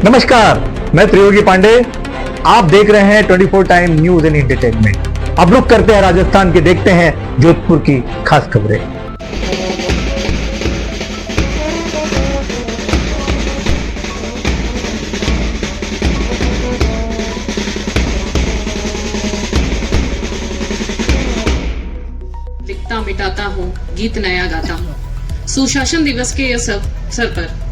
नमस्कार, मैं त्रियोगी पांडे। आप देख रहे हैं 24 टाइम न्यूज एंड एंटरटेनमेंट। अब रुक करते हैं राजस्थान के, देखते हैं जोधपुर की खास खबरें। लिखता मिटाता हूँ, गीत नया गाता हूँ। सुशासन दिवस के इस अवसर पर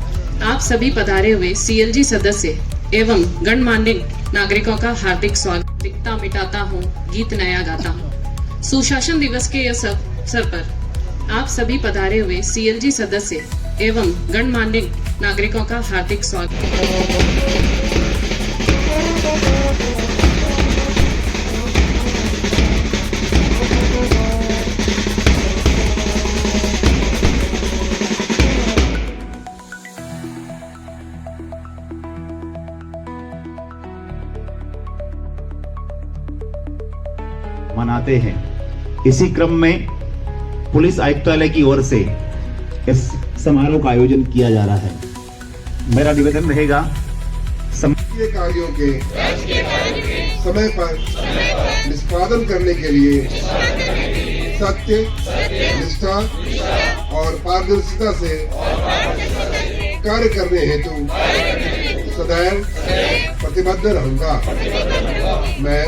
आप सभी पधारे हुए सीएलजी सदस्य एवं गणमान्य नागरिकों का हार्दिक स्वागत। लिखता मिटाता हूँ, गीत नया गाता हूँ। सुशासन दिवस के इस अवसर पर आप सभी पधारे हुए सीएलजी सदस्य एवं गणमान्य नागरिकों का हार्दिक स्वागत। मनाते हैं। इसी क्रम में पुलिस आयुक्तालय की ओर से इस समारोह का आयोजन किया जा रहा है। मेरा निवेदन रहेगा राजकीय कार्यों के समय पर निष्पादन करने के लिए सत्य, निष्ठा और पारदर्शिता से कार्य करने हेतु सदैव प्रतिबद्ध रहूंगा। मैं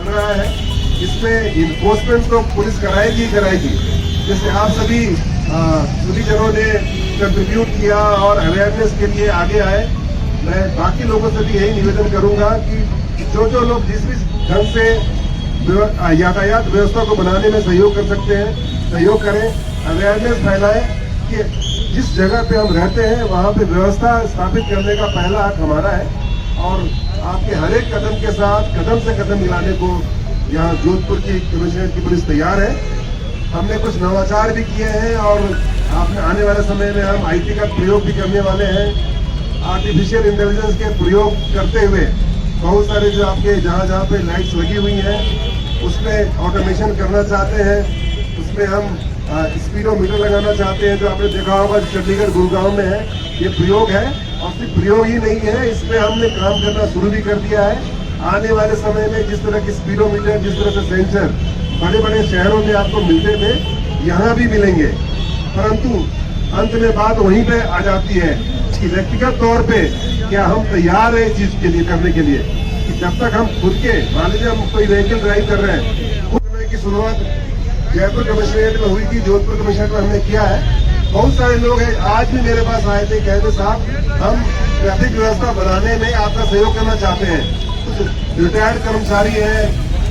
रहा है, इसमें इन्फोर्समेंट तो पुलिस कराएगी। जैसे आप सभी जनों ने कंट्रीब्यूट किया और अवेयरनेस के लिए आगे आए, मैं बाकी लोगों से भी यही निवेदन करूंगा कि जो लोग जिस भी ढंग से यातायात व्यवस्था को बनाने में सहयोग कर सकते हैं, सहयोग करें, अवेयरनेस फैलाएं कि जिस जगह पे हम रहते हैं वहाँ पे व्यवस्था स्थापित करने का पहला हक हमारा है। और आपके हर एक कदम के साथ कदम से कदम मिलाने को यहाँ जोधपुर की कमिश्नरेट की पुलिस तैयार है। हमने कुछ नवाचार भी किए हैं और आपने आने वाले समय में हम आईटी का प्रयोग भी करने वाले हैं। आर्टिफिशियल इंटेलिजेंस के प्रयोग करते हुए बहुत सारे जो आपके जहाँ पे लाइट्स लगी हुई हैं उसमें ऑटोमेशन करना चाहते हैं। उसमें हम स्पीडोमीटर लगाना चाहते हैं, जो आपने देखा होगा चंडीगढ़ गुड़गांव में है। ये प्रयोग है और सिर्फ प्रयोग ही नहीं है, इसमें हमने काम करना शुरू भी कर दिया है। आने वाले समय में जिस तरह के स्पीडोमीटर, जिस तरह से सेंसर बड़े बड़े शहरों में आपको मिलते थे, यहाँ भी मिलेंगे। परंतु अंत में बात वहीं पे आ जाती है कि व्यक्तिगत तौर पे क्या हम तैयार है इस चीज के लिए करने के लिए, कि जब तक हम खुद के मान लीजिए हम कोई व्हीकल ड्राइव कर रहे हैं, खुद की शुरुआत जयपुर कमिश्नरेट में हुई थी, जोधपुर कमिश्नरेट में हमने किया है। बहुत सारे लोग हैं आज भी मेरे पास आए थे, कहते साहब हम ट्रैफिक व्यवस्था बनाने में आपका सहयोग करना चाहते हैं। कुछ रिटायर्ड कर्मचारी हैं,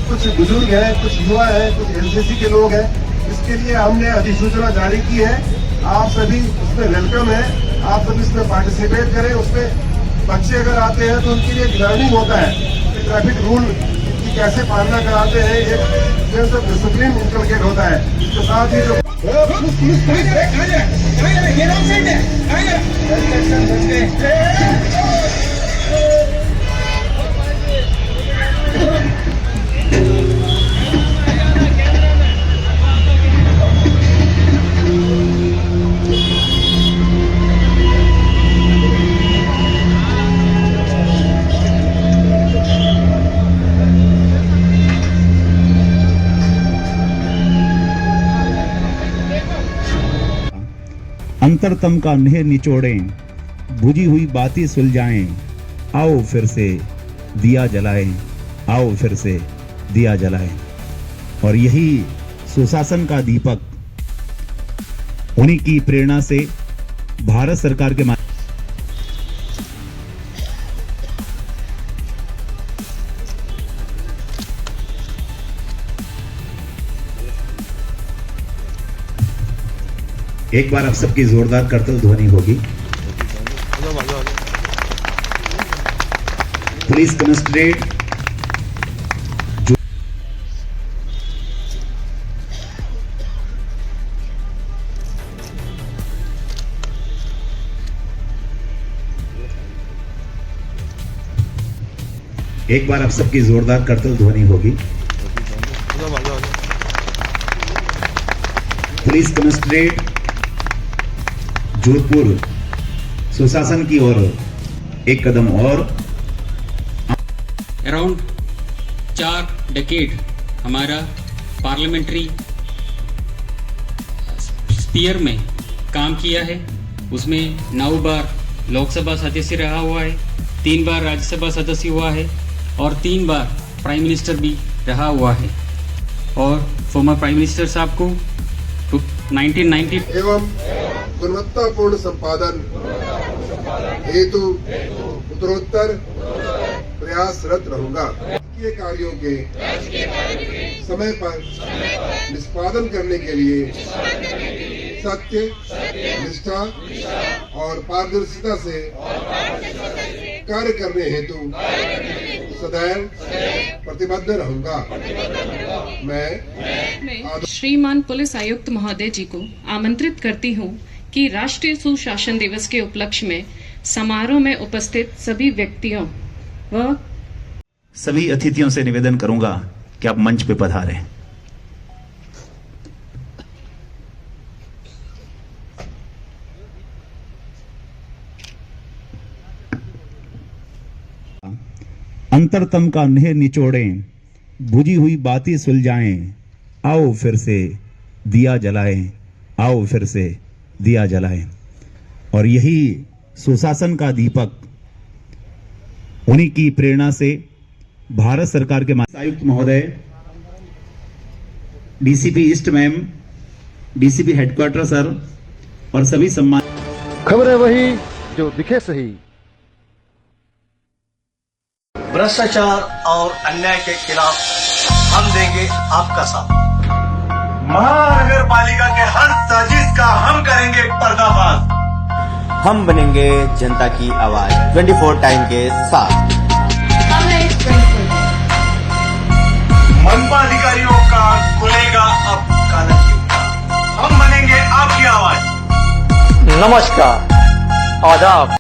कुछ बुजुर्ग हैं, कुछ युवा हैं, कुछ एनसीसी के लोग हैं। इसके लिए हमने अधिसूचना जारी की है। आप सभी उसमें वेलकम है, आप सभी इसमें पार्टिसिपेट करें। उसमें बच्चे अगर आते हैं तो उनके लिए लर्निंग होता है कि ट्रैफिक रूल की कैसे पालना कराते हैं, एक सेंस ऑफ डिसिप्लिन इनकलकेट होता है। इसके साथ ही जो अंतरतम का नेह निचोड़ें, बुझी हुई बातें सुलझाएं। आओ फिर से दिया जलाएं, आओ फिर से दिया जलाएं। और यही सुशासन का दीपक, उन्हीं की प्रेरणा से भारत सरकार के एक बार आप सबकी जोरदार करतल ध्वनि होगी। पुलिस कमिश्नरेट एक बार आप सबकी जोरदार करतल ध्वनि होगी। पुलिस कमिश्नरेट जोधपुर सुशासन की ओर एक कदम और। अराउंड 4 डेकेड हमारा पार्लियामेंट्री स्पीयर में काम किया है। उसमें 9 बार लोकसभा सदस्य रहा हुआ है, 3 बार राज्यसभा सदस्य हुआ है और 3 बार प्राइम मिनिस्टर भी रहा हुआ है। और फॉर्मर प्राइम मिनिस्टर साहब को 1990 एवं गुणवत्तापूर्ण संपादन हेतु उत्तरोत्तर प्रयासरत रहूंगा। राजकीय कार्यों के समय पर निष्पादन करने के लिए सत्य, निष्ठा और पारदर्शिता से कार्य करने हेतु सदैव प्रतिबद्ध रहूंगा। मैं श्रीमान पुलिस आयुक्त महोदय जी को आमंत्रित करती हूँ कि राष्ट्रीय सुशासन दिवस के उपलक्ष्य में समारोह में उपस्थित सभी व्यक्तियों व सभी अतिथियों से निवेदन करूंगा कि आप मंच पे पधारें। अंतरतम का नेह निचोड़ें, बुझी हुई बातें सुलझाएं, आओ फिर से दिया जलाएं, आओ फिर से दिया जलाएं। और यही सुशासन का दीपक, उन्हीं की प्रेरणा से भारत सरकार के आयुक्त महोदय, DCP east ma'am, DCP headquarter sir और सभी सम्मान। खबरें वही जो दिखे सही। भ्रष्टाचार और अन्याय के खिलाफ हम देंगे आपका साथ। महानगर पालिका के हर साजिश का हम करेंगे पर्दाफाश। हम बनेंगे जनता की आवाज 24 टाइम के साथ। मनपा अधिकारियों का खुलेगा अब काला हम बनेंगे आपकी आवाज। नमस्कार, आदाब।